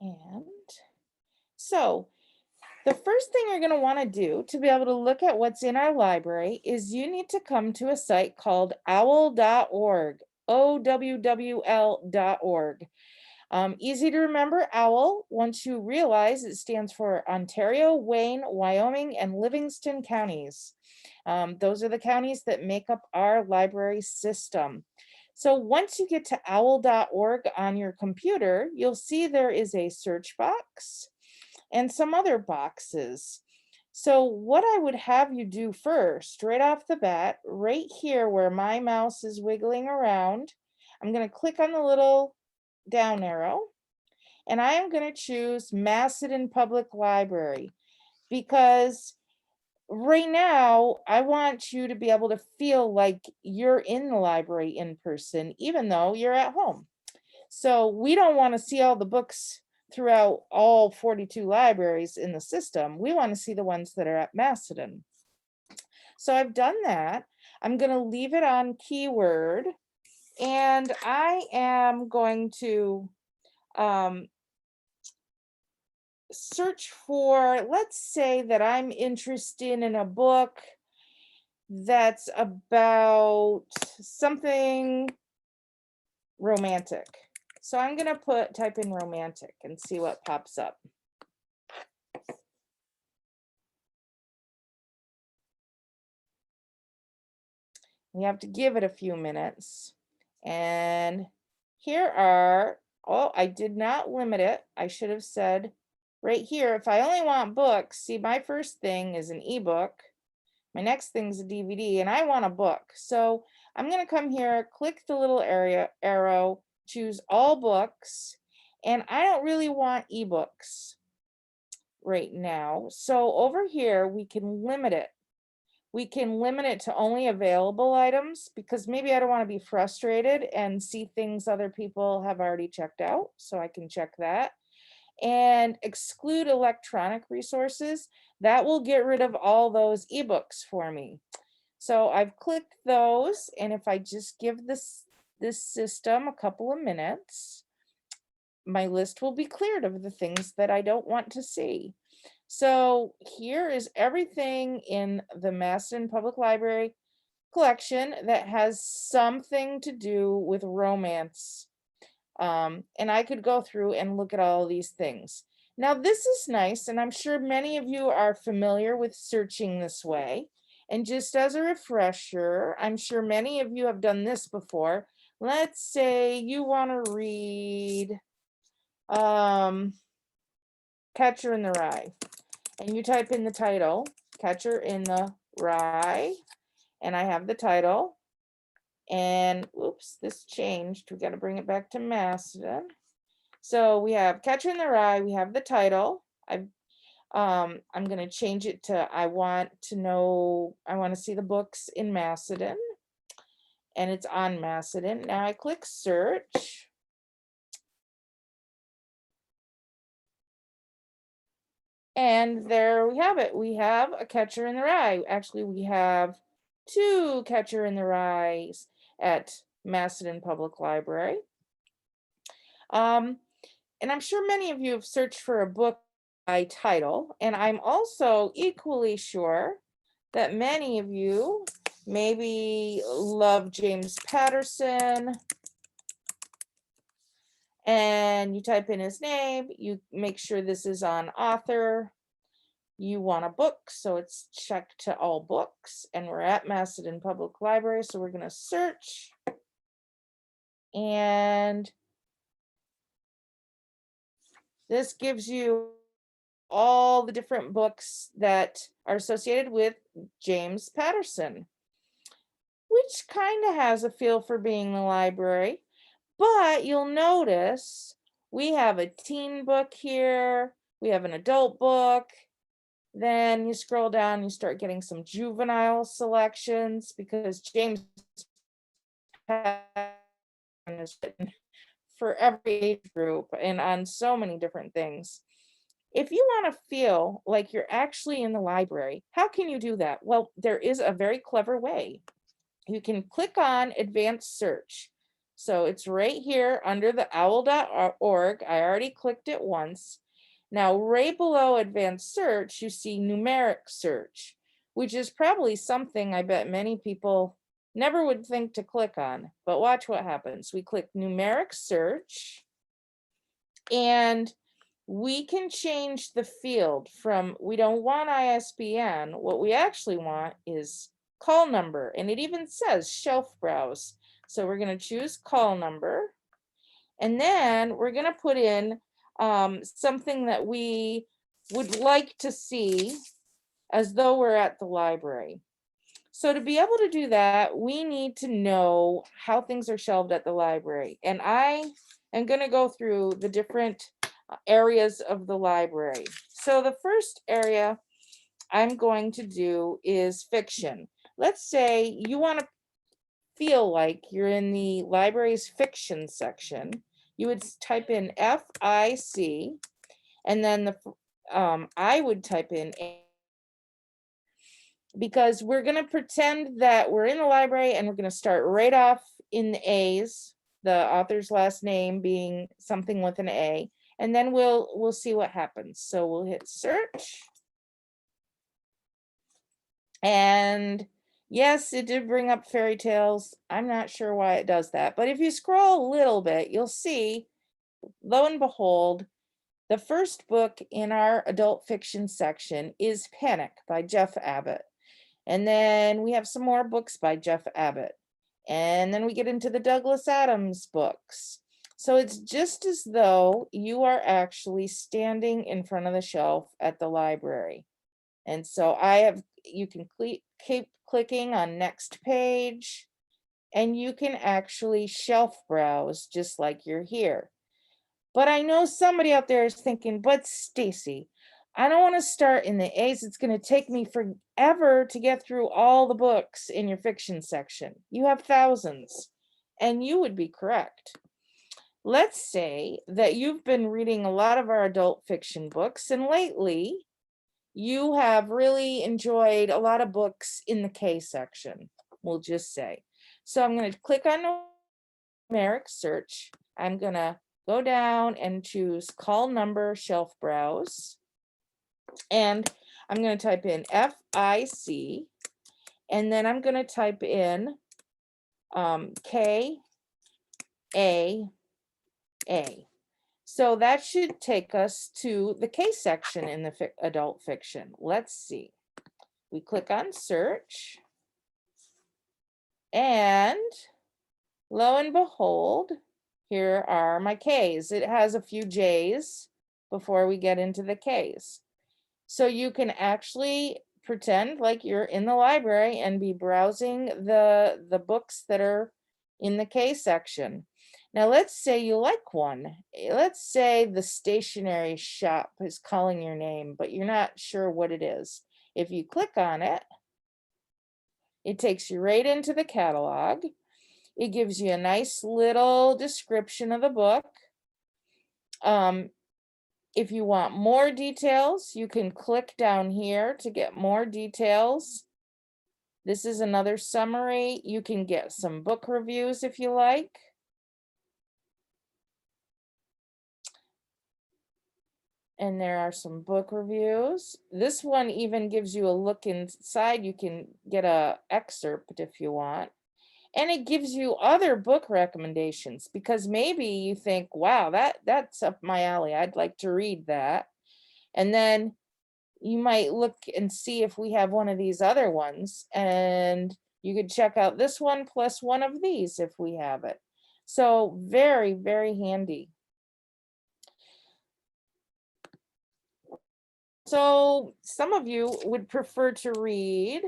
And so the first thing you're going to want to do to be able to look at what's in our library is you need to come to a site called owl.org, OWWL.org. Easy to remember OWL once you realize it stands for Ontario, Wayne, Wyoming, and Livingston counties. Those are the counties that make up our library system. So once you get to owl.org on your computer, you'll see there is a search box and some other boxes. So what I would have you do first, right off the bat, right here where my mouse is wiggling around, I'm going to click on the little down arrow, and I am going to choose Macedon Public Library, because right now I want you to be able to feel like you're in the library in person, even though you're at home. So we don't want to see all the books throughout all 42 libraries in the system. We want to see the ones that are at Macedon. So I've done that. I'm going to leave it on keyword, and I am going to search for, let's say that I'm interested in a book that's about something romantic. So I'm going to type in romantic and see what pops up. We have to give it a few minutes. And here are, oh, I did not limit it. I should have said right here, if I only want books, see, my first thing is an ebook. My next thing is a DVD, and I want a book. So I'm going to come here, click the little arrow, choose all books, and I don't really want ebooks right now. So over here, we can limit it. We can limit it to only available items, because maybe I don't want to be frustrated and see things other people have already checked out. So I can check that. And exclude electronic resources. That will get rid of all those ebooks for me. So I've clicked those, and if I just give this system a couple of minutes, my list will be cleared of the things that I don't want to see. So here is everything in the Macedon Public Library collection that has something to do with romance. And I could go through and look at all of these things. Now this is nice, and I'm sure many of you are familiar with searching this way. And just as a refresher, I'm sure many of you have done this before. Let's say you want to read Catcher in the Rye, and you type in the title, Catcher in the Rye, and I have the title. And oops, this changed. We got to bring it back to Macedon. So we have Catcher in the Rye, we have the title. I'm going to change it to I want to see the books in Macedon, and it's on Macedon. Now I click search. And there we have it. We have a Catcher in the Rye. Actually, we have two Catcher in the Ryes at Macedon Public Library. And I'm sure many of you have searched for a book by title, and I'm also equally sure that many of you maybe love James Patterson, and you type in his name, you make sure this is on author, you want a book, so it's checked to all books, and we're at Macedon Public Library, so we're going to search, and this gives you all the different books that are associated with James Patterson, which kind of has a feel for being the library. But you'll notice we have a teen book here, we have an adult book, then you scroll down, you start getting some juvenile selections, because James Patterson is written for every age group and on so many different things. If you want to feel like you're actually in the library, how can you do that? Well, there is a very clever way. You can click on advanced search. So it's right here under the owl.org. I already clicked it once. Now, right below advanced search, you see numeric search, which is probably something I bet many people never would think to click on, but watch what happens. We click numeric search, and we can change the field from, we don't want ISBN. What we actually want is call number, and it even says shelf browse. So we're going to choose call number, and then we're going to put in something that we would like to see as though we're at the library. So to be able to do that, we need to know how things are shelved at the library. And I am going to go through the different areas of the library. So the first area I'm going to do is fiction. Let's say you want to feel like you're in the library's fiction section. You would type in FIC, and then I would type in A, because we're going to pretend that we're in the library and we're going to start right off in the A's, the author's last name being something with an A, and then we'll see what happens. So we'll hit search. And yes, it did bring up fairy tales. I'm not sure why it does that, but if you scroll a little bit, you'll see, lo and behold, the first book in our adult fiction section is Panic by Jeff Abbott. And then we have some more books by Jeff Abbott. And then we get into the Douglas Adams books. So it's just as though you are actually standing in front of the shelf at the library. And so you can keep clicking on next page, and you can actually shelf browse just like you're here. But I know somebody out there is thinking, but Stacy, I don't want to start in the A's. It's going to take me forever to get through all the books in your fiction section. You have thousands, and you would be correct. Let's say that you've been reading a lot of our adult fiction books, and lately you have really enjoyed a lot of books in the K section, we'll just say. So I'm going to click on numeric search. I'm going to go down and choose call number shelf browse. And I'm going to type in FIC, and then I'm going to type in KAA. So that should take us to the K section in the adult fiction. Let's see. We click on search, and lo and behold, here are my K's. It has a few J's before we get into the K's. So you can actually pretend like you're in the library and be browsing the books that are in the K section. Now let's say you like one. Let's say the stationery shop is calling your name, but you're not sure what it is. If you click on it, it takes you right into the catalog. It gives you a nice little description of the book. If you want more details, you can click down here to get more details. This is another summary. You can get some book reviews if you like. And there are some book reviews. This one even gives you a look inside. You can get an excerpt if you want. And it gives you other book recommendations, because maybe you think, wow, that's up my alley. I'd like to read that. And then you might look and see if we have one of these other ones, and you could check out this one plus one of these if we have it. So very, very handy. So some of you would prefer to read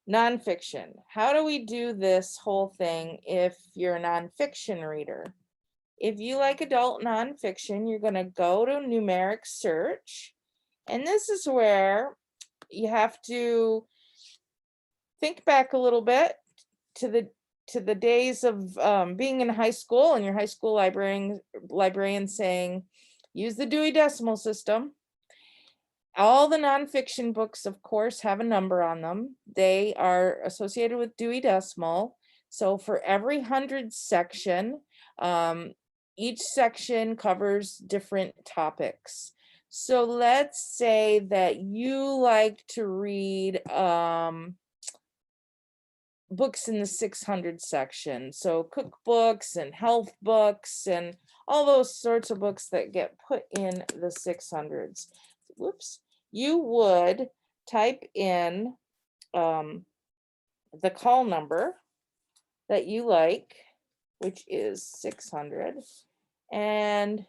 nonfiction. How do we do this whole thing if you're a nonfiction reader? If you like adult nonfiction, you're going to go to numeric search. And this is where you have to think back a little bit to the days of being in high school, and your high school librarian saying, use the Dewey Decimal System. All the nonfiction books, of course, have a number on them. They are associated with Dewey Decimal. So for every 100 section, each section covers different topics. So let's say that you like to read books in the 600 section. So cookbooks and health books and all those sorts of books that get put in the 600s. Whoops. You would type in the call number that you like, which is 600, and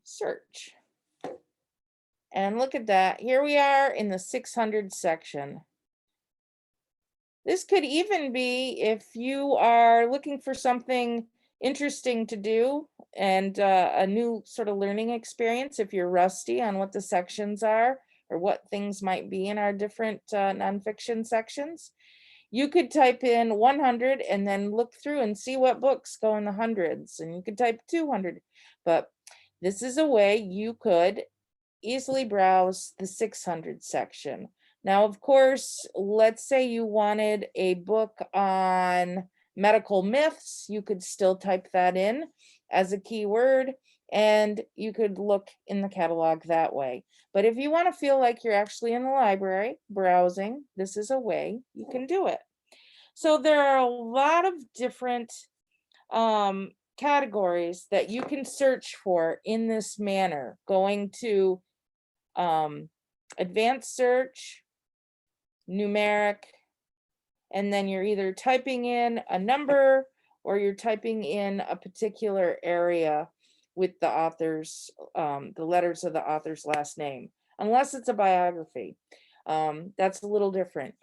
search. And look at that. Here we are in the 600 section. This could even be if you are looking for something interesting to do and a new sort of learning experience, if you're rusty on what the sections are or what things might be in our different nonfiction sections. You could type in 100 and then look through and see what books go in the hundreds, and you could type 200. But this is a way you could easily browse the 600 section. Now, of course, let's say you wanted a book on medical myths, you could still type that in as a keyword and you could look in the catalog that way. But if you want to feel like you're actually in the library browsing, this is a way you can do it. So there are a lot of different categories that you can search for in this manner, going to advanced search, numeric, and then you're either typing in a number or you're typing in a particular area with the author's, the letters of the author's last name, unless it's a biography. That's a little different.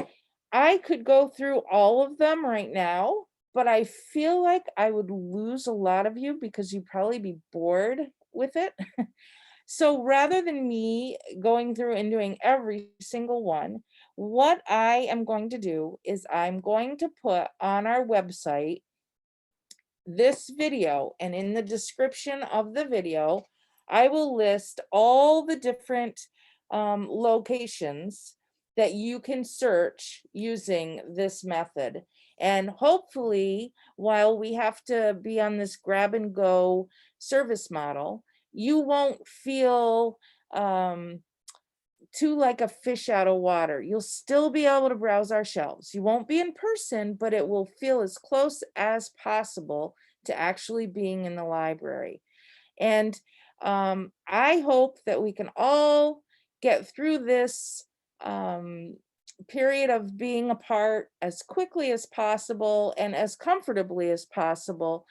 I could go through all of them right now, but I feel like I would lose a lot of you because you'd probably be bored with it. So rather than me going through and doing every single one, what I am going to do is I'm going to put on our website this video, and in the description of the video, I will list all the different locations that you can search using this method. And hopefully, while we have to be on this grab and go service model, you won't feel too like a fish out of water. You'll still be able to browse our shelves. You won't be in person, but it will feel as close as possible to actually being in the library. And I hope that we can all get through this period of being apart as quickly as possible and as comfortably as possible,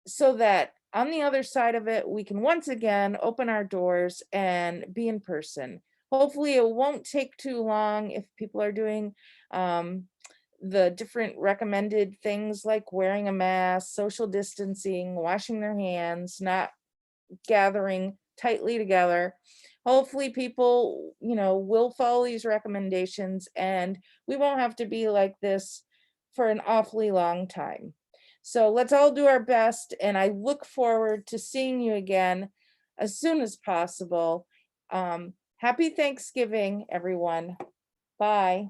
so that on the other side of it, we can once again open our doors and be in person. Hopefully it won't take too long if people are doing the different recommended things like wearing a mask, social distancing, washing their hands, not gathering tightly together. Hopefully people, will follow these recommendations and we won't have to be like this for an awfully long time. So let's all do our best, and I look forward to seeing you again as soon as possible. Happy Thanksgiving, everyone. Bye.